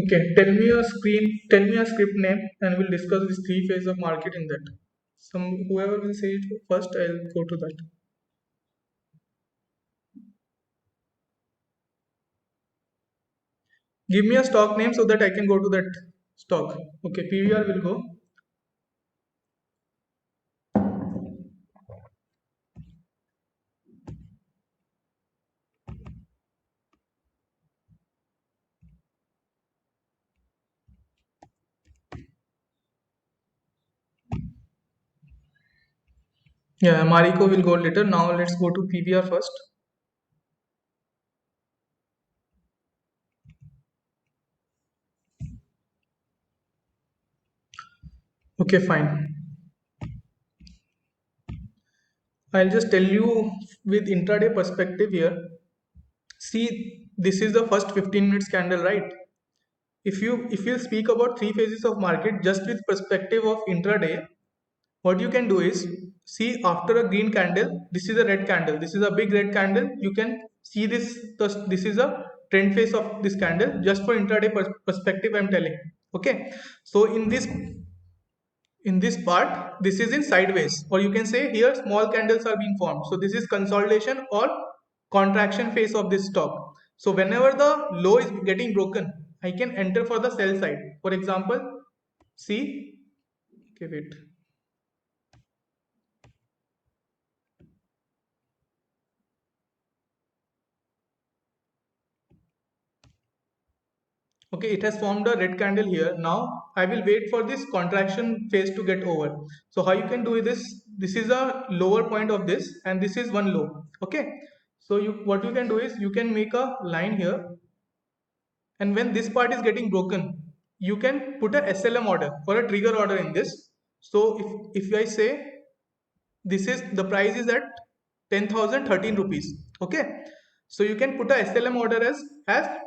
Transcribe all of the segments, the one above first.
Okay, tell me a script name, and we'll discuss these three phases of market in that. Whoever will say it first, I'll go to that. Give me a stock name so that I can go to that stock. Okay, PVR will go. Yeah, Mariko will go later. Now let's go to PVR first. Okay, fine. I'll just tell you with intraday perspective here. See, this is the first 15 minutes candle, right? If you speak about three phases of market just with perspective of intraday, what you can do is see after a green candle, this is a red candle, this is a big red candle. You can see this is a trend phase of this candle just for intraday perspective I'm telling. Okay, so in this part this is in sideways, or you can say here small candles are being formed, so this is consolidation or contraction phase of this stock. So whenever the low is getting broken, I can enter for the sell side. For example, see, okay, wait. Okay, it has formed a red candle here. Now I will wait for this contraction phase to get over. So how you can do this is a lower point of this and this is one low. Okay. So what you can do is you can make a line here, and when this part is getting broken, you can put a SLM order or a trigger order in this. So if I say this is the price is at 10,013 rupees. Okay, so you can put a SLM order as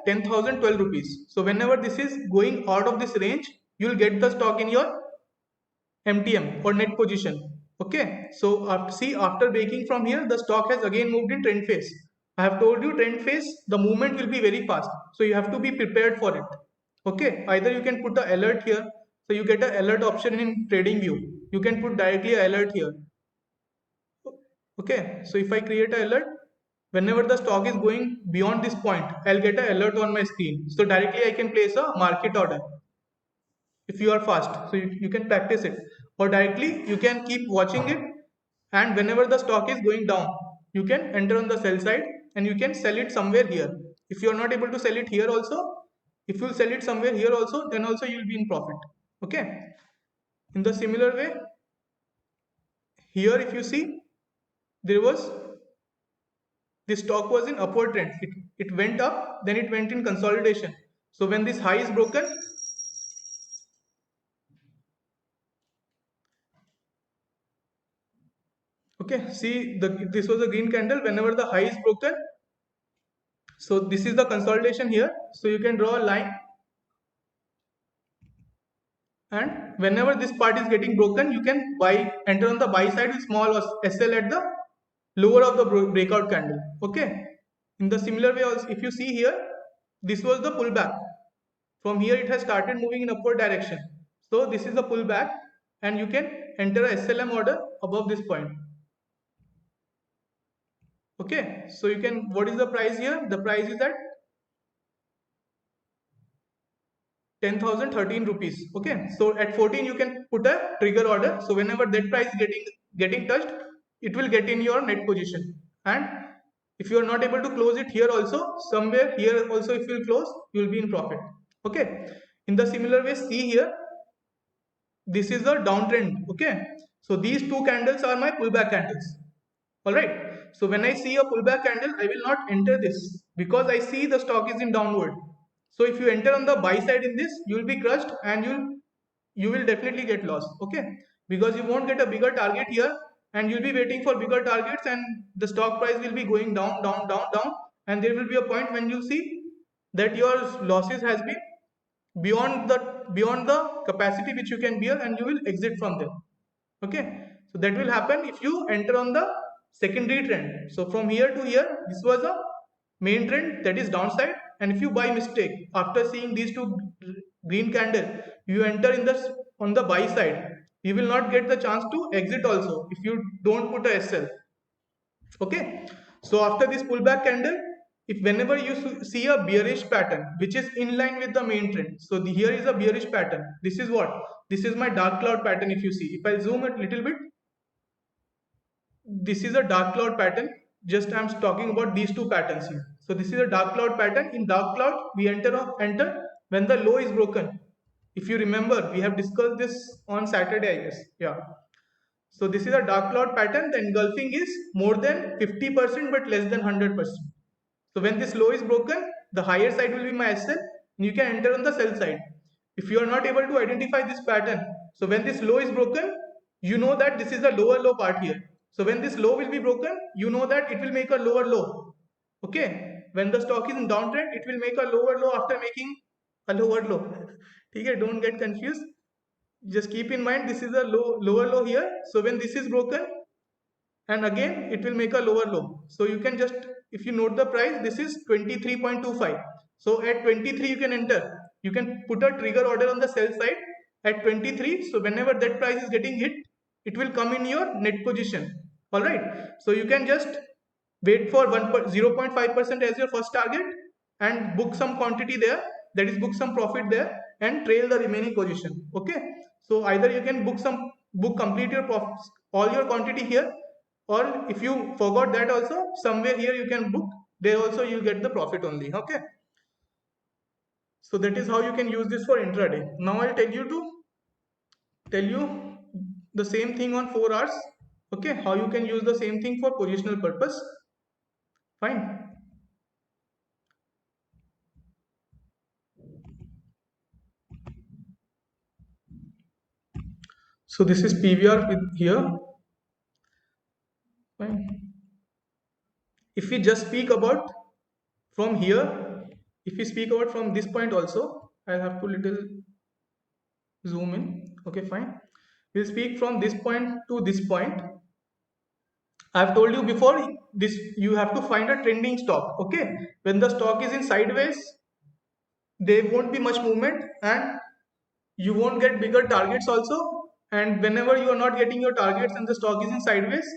10,012 rupees. So whenever this is going out of this range, you'll get the stock in your MTM or net position. Okay, so see, after breaking from here, the stock has again moved in trend phase. I have told you trend phase, the movement will be very fast, so you have to be prepared for it. Okay, either you can put a alert here, so you get a alert option in trading view. You can put directly a alert here. Okay, so if I create an alert, whenever the stock is going beyond this point, I'll get an alert on my screen. So directly I can place a market order if you are fast. So you can practice it. Or directly you can keep watching it, and whenever the stock is going down, you can enter on the sell side and you can sell it somewhere here. If you are not able to sell it here also, if you sell it somewhere here also, then also you will be in profit. Okay. In the similar way, here if you see, there was the stock was in upward trend. It went up, then it went in consolidation. So when this high is broken, okay, see this was a green candle. Whenever the high is broken, so this is the consolidation here. So you can draw a line, and whenever this part is getting broken, you can buy, enter on the buy side with small or SL at the lower of the breakout candle. Okay. In the similar way also, if you see here, this was the pullback. From here it has started moving in upward direction. So this is the pullback, and you can enter a SLM order above this point. Okay, so you can, what is the price here? The price is at 10,013 rupees. Okay, so at 14 you can put a trigger order. So whenever that price is getting touched, it will get in your net position. And if you are not able to close it here also, somewhere here also if you close, you will be in profit. Okay, in the similar way, see here, this is the downtrend. Okay, so these two candles are my pullback candles. All right, so when I see a pullback candle, I will not enter this because I see the stock is in downward. So if you enter on the buy side in this, you will be crushed and you will definitely get lost. Okay, because you won't get a bigger target here, and you'll be waiting for bigger targets, and the stock price will be going down, down, down, down, and there will be a point when you see that your losses has been beyond the capacity which you can bear, and you will exit from there. Okay, so that will happen if you enter on the secondary trend. So from here to here, this was a main trend, that is downside, and if you by mistake after seeing these two green candle you enter in the on the buy side, you will not get the chance to exit also if you don't put a SL. Okay, so after this pullback candle, if whenever you see a bearish pattern which is in line with the main trend, so here is a bearish pattern. This is what? This is my dark cloud pattern. If you see, if I zoom it little bit, this is a dark cloud pattern. Just I'm talking about these two patterns here. So this is a dark cloud pattern. In dark cloud, we enter when the low is broken. If you remember, we have discussed this on Saturday, I guess. Yeah. So this is a dark cloud pattern. The engulfing is more than 50% but less than 100%. So when this low is broken, the higher side will be my SL and you can enter on the sell side. If you are not able to identify this pattern, so when this low is broken, you know that this is the lower low part here. So when this low will be broken, you know that it will make a lower low. Okay, when the stock is in downtrend, it will make a lower low after making a lower low. Okay, don't get confused. Just keep in mind this is a lower low here. So when this is broken, and again it will make a lower low. So you can just, if you note the price, this is 23.25. So at 23 you can enter. You can put a trigger order on the sell side at 23. So whenever that price is getting hit, it will come in your net position. All right, so you can just wait for 0.5% as your first target and book some quantity there, that is book some profit there and trail the remaining position. Okay, so either you can book complete your profits, all your quantity here, or if you forgot that also, somewhere here you can book, there also you get the profit only. Okay, so that is how you can use this for intraday. Now I'll tell you the same thing on 4 hours. Okay, how you can use the same thing for positional purpose. Fine. So this is PVR with here. Fine. If we just speak about from here, if we speak about from this point also, I'll have to little zoom in. Okay, fine. We'll speak from this point to this point. I've told you before, this you have to find a trending stock. Okay, when the stock is in sideways, there won't be much movement and you won't get bigger targets also. And whenever you are not getting your targets and the stock is in sideways,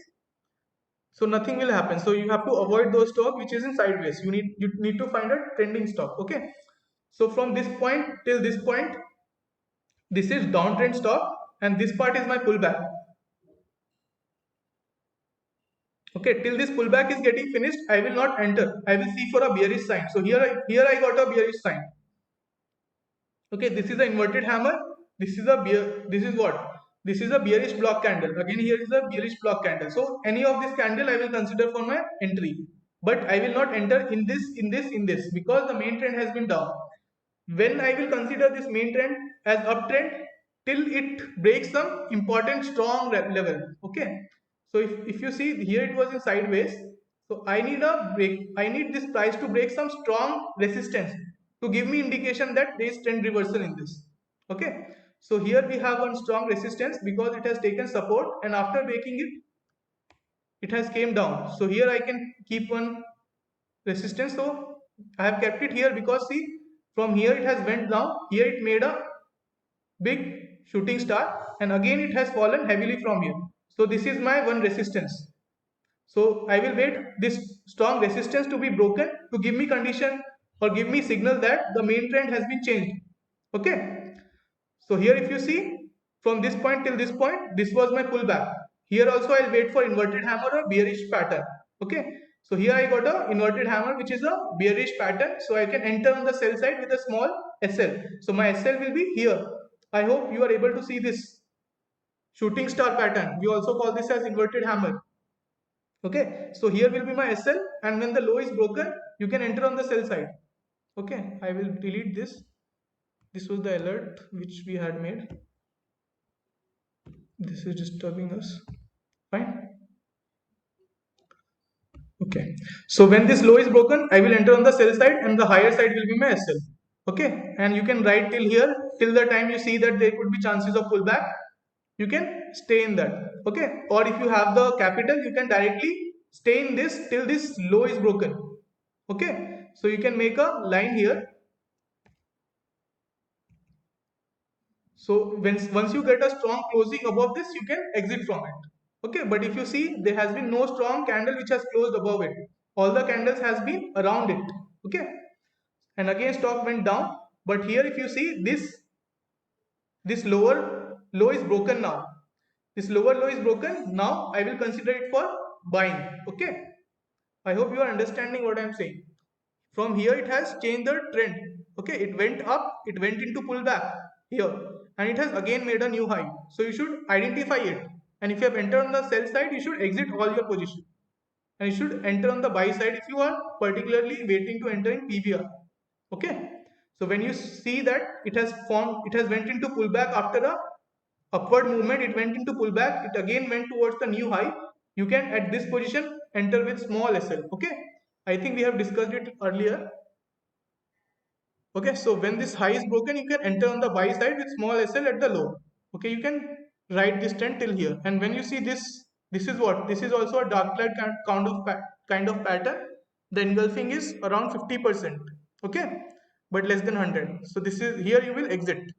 so nothing will happen. So you have to avoid those stock which is in sideways. You need to find a trending stock. Okay, so from this point till this point, this is downtrend stock and this part is my pullback. Okay, till this pullback is getting finished, I will not enter. I will see for a bearish sign. So here I got a bearish sign. Okay, this is the inverted hammer. This is this is what? This is a bearish block candle. Again, here is a bearish block candle. So any of this candle I will consider for my entry. But I will not enter in this because the main trend has been down. When I will consider this main trend as uptrend till it breaks some important strong level. Okay, so if you see here it was in sideways, so I need a break, I need this price to break some strong resistance to give me indication that there is trend reversal in this. Okay, so here we have one strong resistance because it has taken support and after breaking it has came down. So here I can keep one resistance. So I have kept it here because see, from here it has went down, here it made a big shooting star and again it has fallen heavily from here. So this is my one resistance. So I will wait this strong resistance to be broken to give me condition or give me signal that the main trend has been changed. Okay, so here if you see from this point till this point, this was my pullback. Here also I'll wait for inverted hammer or bearish pattern. Okay, so here I got a inverted hammer which is a bearish pattern, so I can enter on the sell side with a small SL. So my SL will be here. I hope you are able to see this shooting star pattern. We also call this as inverted hammer. Okay, so here will be my SL and when the low is broken, you can enter on the sell side. Okay, I will delete this. This was the alert which we had made. This is disturbing us. Fine. Okay, so when this low is broken, I will enter on the sell side and the higher side will be my SL. Okay, and you can write till here, till the time you see that there could be chances of pullback, you can stay in that. Okay, or if you have the capital, you can directly stay in this till this low is broken. Okay, So you can make a line here. So once you get a strong closing above this, you can exit from it. Okay, but if you see, there has been no strong candle which has closed above it. All the candles has been around it. Okay, and again stock went down. But here if you see, this lower low is broken now. This lower low is broken. Now I will consider it for buying. Okay, I hope you are understanding what I am saying. From here it has changed the trend. Okay, it went up, it went into pullback here, and it has again made a new high. So you should identify it, and if you have entered on the sell side, you should exit all your position, and you should enter on the buy side if you are particularly waiting to enter in PVR. Okay, so when you see that it has formed, it has went into pullback after a upward movement, it went into pullback, it again went towards the new high, you can at this position enter with small SL. Okay, I think we have discussed it earlier. Okay, so when this high is broken, you can enter on the buy side with small SL at the low. Okay, you can write this trend till here, and when you see this is what, this is also a dark cloud kind of pattern. The engulfing is around 50%. Okay, but less than 100. So this is, here you will exit,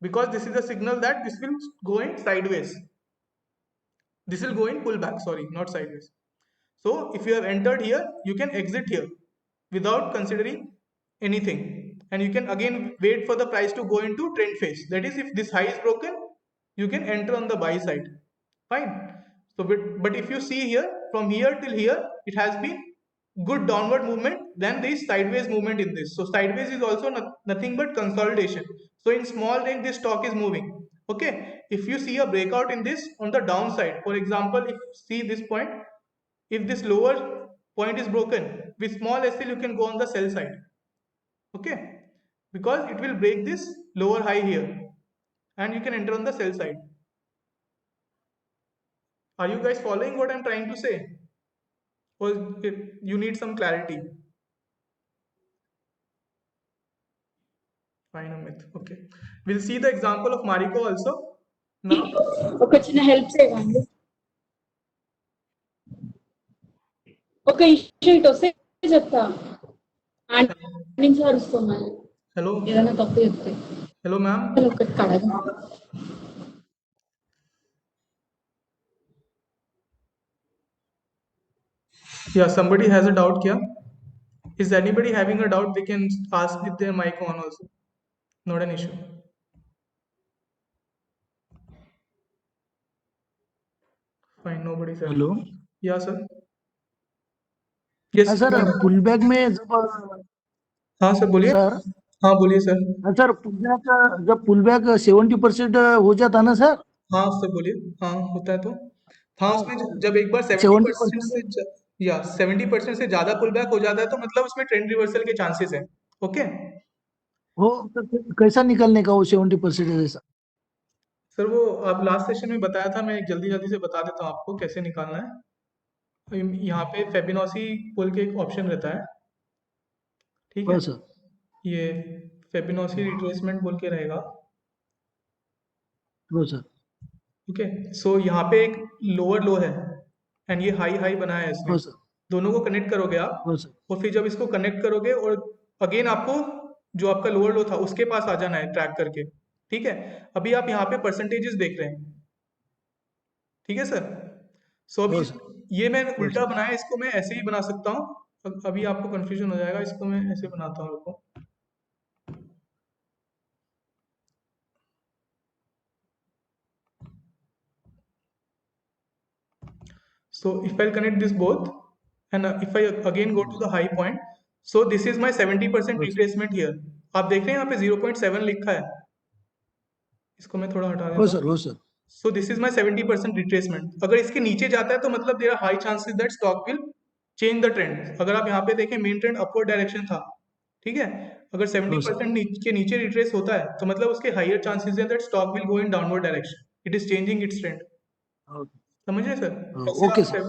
because this is a signal that this will go in sideways. This will go in pullback, sorry, not sideways. So if you have entered here, you can exit here without considering anything, and you can again wait for the price to go into trend phase. That is, if this high is broken, you can enter on the buy side. Fine. So but if you see here, from here till here, it has been good downward movement, then there is sideways movement in this. So sideways is also nothing but consolidation. So in small range, this stock is moving. Okay, if you see a breakout in this on the downside, for example, if see this point, if this lower point is broken, with small SL you can go on the sell side. Okay, because it will break this lower high here, and you can enter on the sell side. Are you guys following what I'm trying to say, or you need some clarity? Fine, Amit. Okay, we'll see the example of Mariko also now. ఒక చిన్న help చేయండి. ఒక issue ఇటు వస్తే చెప్తా. నుంచి అరుస్తున్నాను. Hello. ఏదైనా తప్పు చెప్తే. Hello, ma'am. ఒకటి కడగా. Yeah, somebody has a doubt here. Is anybody having a doubt? They can ask with their mic on also. Not an issue. Fine, nobody sir. Hello Yeah, sir. Yes, हाँ sir pull back में जब हाँ sir बोलिए. Sir हाँ बोलिए sir. हाँ sir pull back जब pull back 70% हो जाता ना सर हाँ सर बोलिए. हाँ होता है तो. हाँ, उसमें जब एक बार 70% 70% से या 70% से ज्यादा पुल बैक हो जाता है, तो मतलब उसमें ट्रेंड रिवर्सल के चांसेस है. ओके हो तो फिर कैसा निकलने का वो 70% ऐसा सर, वो आप लास्ट सेशन में बताया था, मैं एक जल्दी जल्दी से बता देता हूँ आपको कैसे निकालना है. यहाँ पे फेबिनोसी पुल के एक ऑप्शन रहता है. ठीक है, हो सर ये फेबिनोसी रिट्रेसमेंट बोल के रहेगा. हो सर ओके, सो यहाँ पे एक लोअर लो है, एंड ये हाई हाई बनाया है इसने. हो सर दोनों को कनेक्ट करोगे आप, हो सर और फिर जब इसको कनेक्ट करोगे, और अगेन आपको जो आपका लोअर लो था उसके पास आ जाना है ट्रैक करके. ठीक है, अभी आप यहाँ पे परसेंटेजेस देख रहे हैं. ठीक है सर. सो अभी हो सर ये मैं हो उल्टा सर बनाया, इसको मैं ऐसे ही बना सकता हूँ. अभी आपको कंफ्यूजन हो जाएगा, इसको मैं ऐसे बनाता हूँ. रुको. So if I'll connect this both, and if I again go to the high point, so this is my 70% हो सर retracement here. आप देख रहे हैं यहाँ पे 0.7 लिखा है. इसको मैं थोड़ा हटा देता हूँ. हो sir So this is my 70% retracement. अगर इसके नीचे जाता है तो मतलब there are high chances that stock will change the trend. अगर आप यहाँ पे देखें, मेन ट्रेंड अपवर्ड डायरेक्शन था. ठीक है, अगर हो सर 70% के नीचे रिट्रेस होता है, तो मतलब उसके हायर चांसेस है that stock will go in downward direction. It is changing it's trend. समझ रहे सर? ऐसे ओके आप सर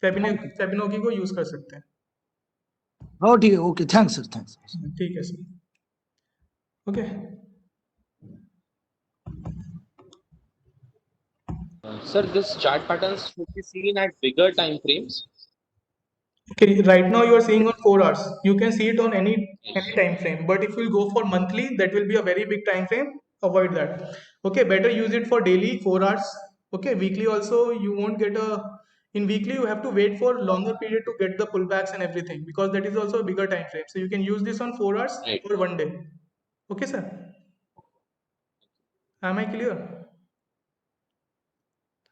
थैंक यू फेबिनोकी को यूज कर सकते हैं. हो ठीक है ओके थैंक्स सर थैंक्स ठीक है sir. Okay. Sir, this chart patterns should be seen at bigger time frames. Okay, right now you are seeing on 4 hours. You can see it on any time frame. But if you go for monthly, that will be a very big time frame. Avoid that. Okay, better use it for daily 4 hours. Okay, weekly also you won't get a. In weekly you have to wait for longer period to get the pullbacks and everything because that is also a bigger time frame. So you can use this on 4 hours Right. or one day. Okay, sir. Am I clear?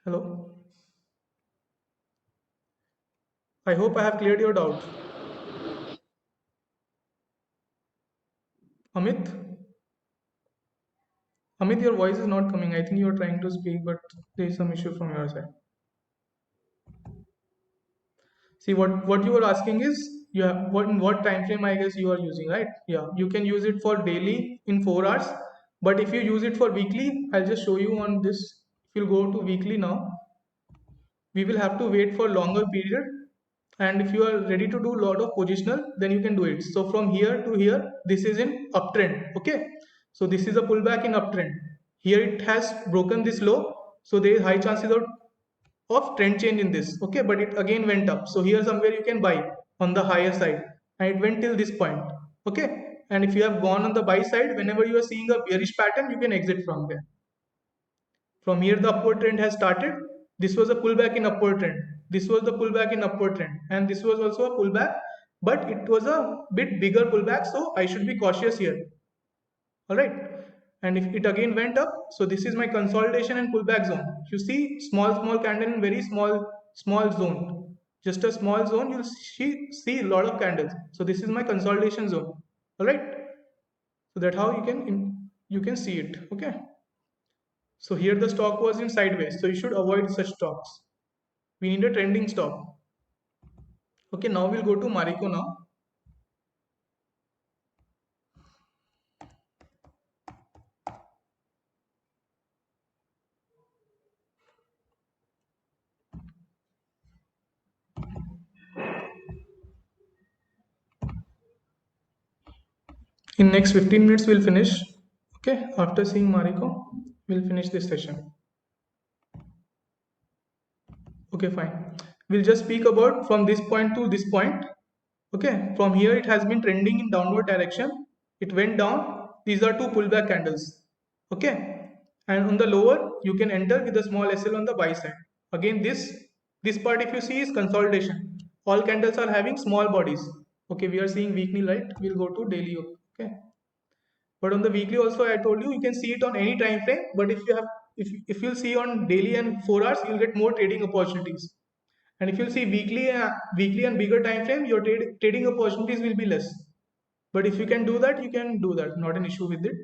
Hello. I hope I have cleared your doubt. Amit? Amit, your voice is not coming. I think you are trying to speak, but there is some issue from your side. See, what you are asking is, yeah, what time frame I guess you are using, right? Yeah, you can use it for daily in 4 hours, but if you use it for weekly, I'll just show you on this. If you go to weekly now, we will have to wait for longer period, and if you are ready to do a lot of positional, then you can do it. So from here to here, this is in uptrend. Okay, so this is a pullback in uptrend. Here it has broken this low, so there is high chances of trend change in this. Okay, but it again went up, so here somewhere you can buy on the higher side, and it went till this point. Okay, and if you have gone on the buy side, whenever you are seeing a bearish pattern, you can exit from there. From here, the upward trend has started. This was a pullback in upward trend. This was the pullback in upward trend. And this was also a pullback, but it was a bit bigger pullback. So I should be cautious here. All right. And if it again went up, so this is my consolidation and pullback zone. You see small candle in very small zone. Just a small zone, you'll see a lot of candles. So this is my consolidation zone. All right. So that's how you can see it. Okay. So here the stock was in sideways, so you should avoid such stocks. We need a trending stock. Okay, now we'll go to Marico now. In next 15 minutes we'll finish. Okay, after seeing Marico, we'll finish this session. Okay, fine. We'll just speak about from this point to this point. Okay, from here it has been trending in downward direction. It went down. These are two pullback candles. Okay, and on the lower you can enter with a small SL on the buy side. Again, this part if you see is consolidation. All candles are having small bodies. Okay, we are seeing weekly, right? We'll go to daily. Okay, but on the weekly also I told you can see it on any time frame. But if you'll see on daily and 4 hours, you'll get more trading opportunities. And if you see weekly and bigger time frame, your trading opportunities will be less. But if you can do that, you can do that. Not an issue with it.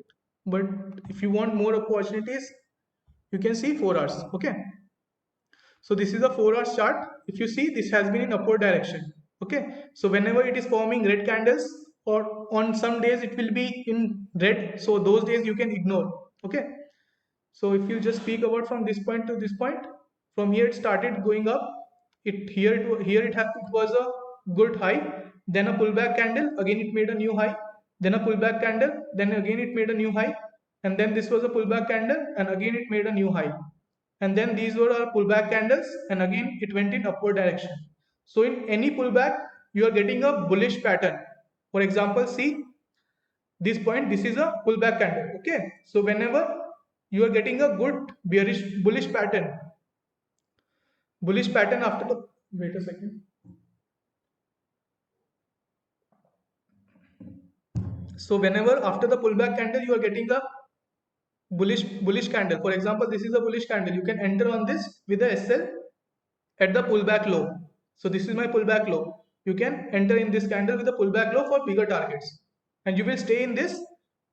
But if you want more opportunities, you can see 4 hours. Okay. So this is a 4 hours chart. If you see, this has been in upward direction. Okay. So whenever it is forming red candles, or on some days it will be in red. So those days you can ignore. Okay. So if you just speak about from this point to this point, from here it started going up. It was a good high, then a pullback candle, again it made a new high, then a pullback candle, then again it made a new high, and then this was a pullback candle, and again it made a new high, and then these were our pullback candles, and again it went in upward direction. So in any pullback, you are getting a bullish pattern. For example, see this point, this is a pullback candle. Okay, so whenever you are getting a good bullish pattern after the, wait a second. So whenever after the pullback candle you are getting a bullish candle, for example this is a bullish candle, you can enter on this with a SL at the pullback low. So this is my pullback low. You can enter in this candle with a pullback low for bigger targets, and you will stay in this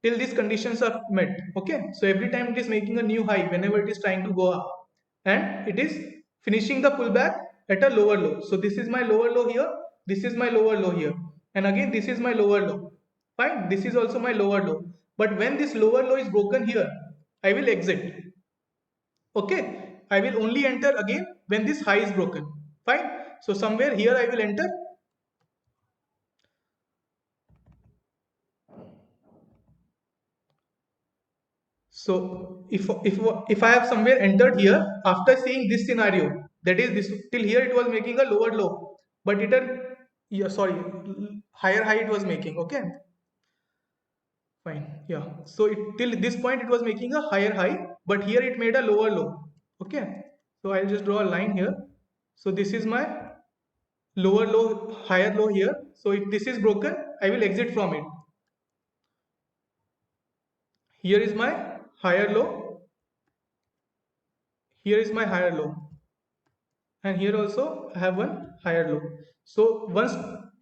till these conditions are met. Okay, so every time it is making a new high whenever it is trying to go up, and it is finishing the pullback at a lower low. So this is my lower low here, this is my lower low here, and again this is my lower low. Fine, this is also my lower low. But when this lower low is broken here, I will exit. Okay, I will only enter again when this high is broken. Fine, so somewhere here I will enter. So if I have somewhere entered here after seeing this scenario, that is this till here it was making a lower low, but Yeah, sorry, higher high it was making. Okay, fine. Yeah, so till this point it was making a higher high, but here it made a lower low. Okay, so I'll just draw a line here. So this is my lower low, higher low here. So if this is broken, I will exit from it. Here is my higher low, here is my higher low, and here also I have one higher low. So once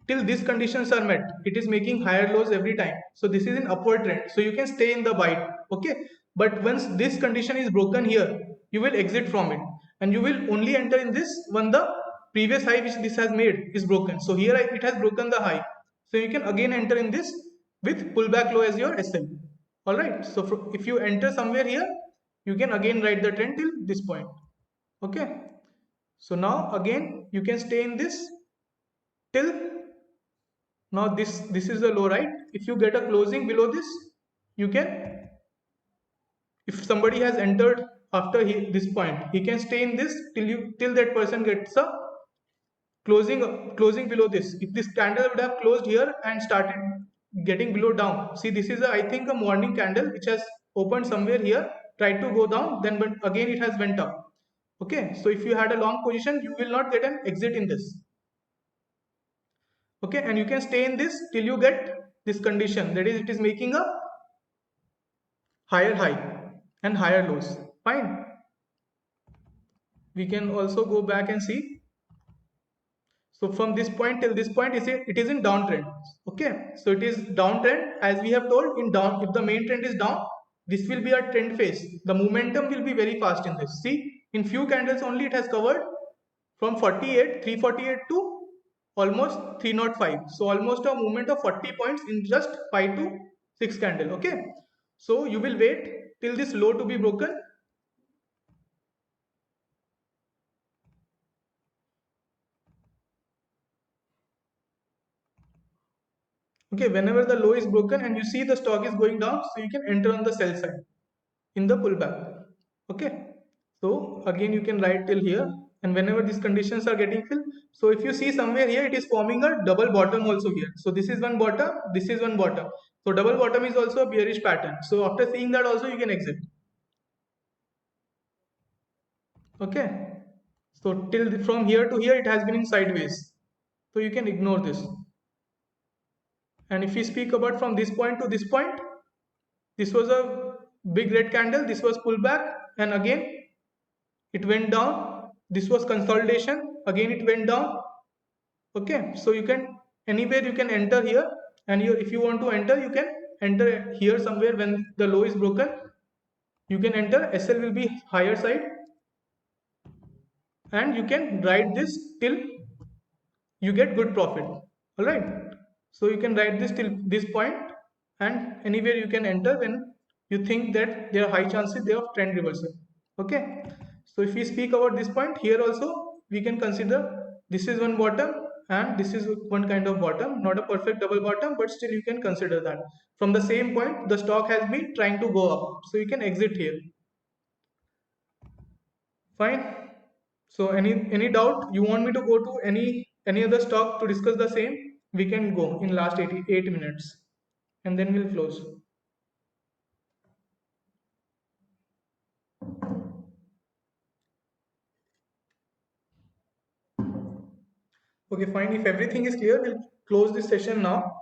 till these conditions are met, it is making higher lows every time. So this is an upward trend, so you can stay in the buy. Okay, but once this condition is broken here, you will exit from it, and you will only enter in this when the previous high which this has made is broken. So here it has broken the high, so you can again enter in this with pullback low as your SL. All right, so if you enter somewhere here, you can again write the trend till this point. Okay, so now again you can stay in this till now. This is the low, right? If you get a closing below this, you can, if somebody has entered after this point, he can stay in this till that person gets a closing below this. If this candle would have closed here and started getting below down, see, this is I think a morning candle which has opened somewhere here, tried to go down, then but again it has went up. Okay, so if you had a long position, you will not get an exit in this. Okay, and you can stay in this till you get this condition, that is, it is making a higher high and higher lows. Fine, we can also go back and see. So from this point till this point, it is in downtrend. Okay, so it is downtrend, as we have told. In down, if the main trend is down, this will be a trend phase. The momentum will be very fast in this. See, in few candles only it has covered from 348 to almost 305. So almost a movement of 40 points in just 5 to 6 candle. Okay, so you will wait till this low to be broken. Okay, whenever the low is broken and you see the stock is going down, so you can enter on the sell side in the pullback. Okay, so again you can write till here, and whenever these conditions are getting filled, so if you see somewhere here, it is forming a double bottom also here. So this is one bottom, this is one bottom, so double bottom is also a bearish pattern. So after seeing that also, you can exit. Okay, so from here to here it has been in sideways, so you can ignore this. And if we speak about from this point to this point, this was a big red candle, this was pullback, and again it went down. This was consolidation, again it went down. Okay, so you can, anywhere you can enter here, and if you want to enter, you can enter here somewhere. When the low is broken, you can enter. SL will be higher side, and you can ride this till you get good profit. All right, so you can write this till this point, and anywhere you can enter when you think that there are high chances there of trend reversal. Okay, so if we speak about this point here also, we can consider this is one bottom and this is one kind of bottom, not a perfect double bottom, but still you can consider that. From the same point, the stock has been trying to go up, so you can exit here. Fine. So any doubt? You want me to go to any other stock to discuss the same? We can go in last 88 minutes, and then we'll close. Okay, fine. If everything is clear, we'll close this session now.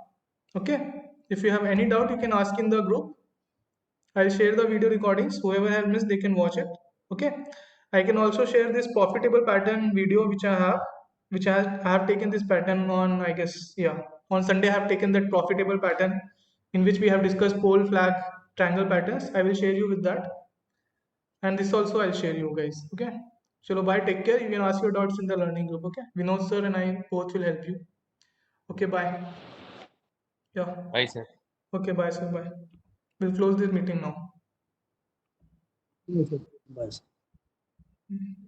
Okay. If you have any doubt, you can ask in the group. I'll share the video recordings. Whoever has missed, they can watch it. Okay. I can also share this profitable pattern video which I have, I have taken this pattern on, I guess, yeah, on Sunday. I have taken that profitable pattern in which we have discussed pole, flag, triangle patterns. I will share you with that, and this also I'll share you guys. Okay. Chalo, bye. Take care. You can ask your doubts in the learning group. Okay. Vinod sir and I both will help you. Okay. Bye. Yeah. Bye, sir. Okay. Bye, sir. Bye. We'll close this meeting now. Yes, sir. Bye, sir. Mhm.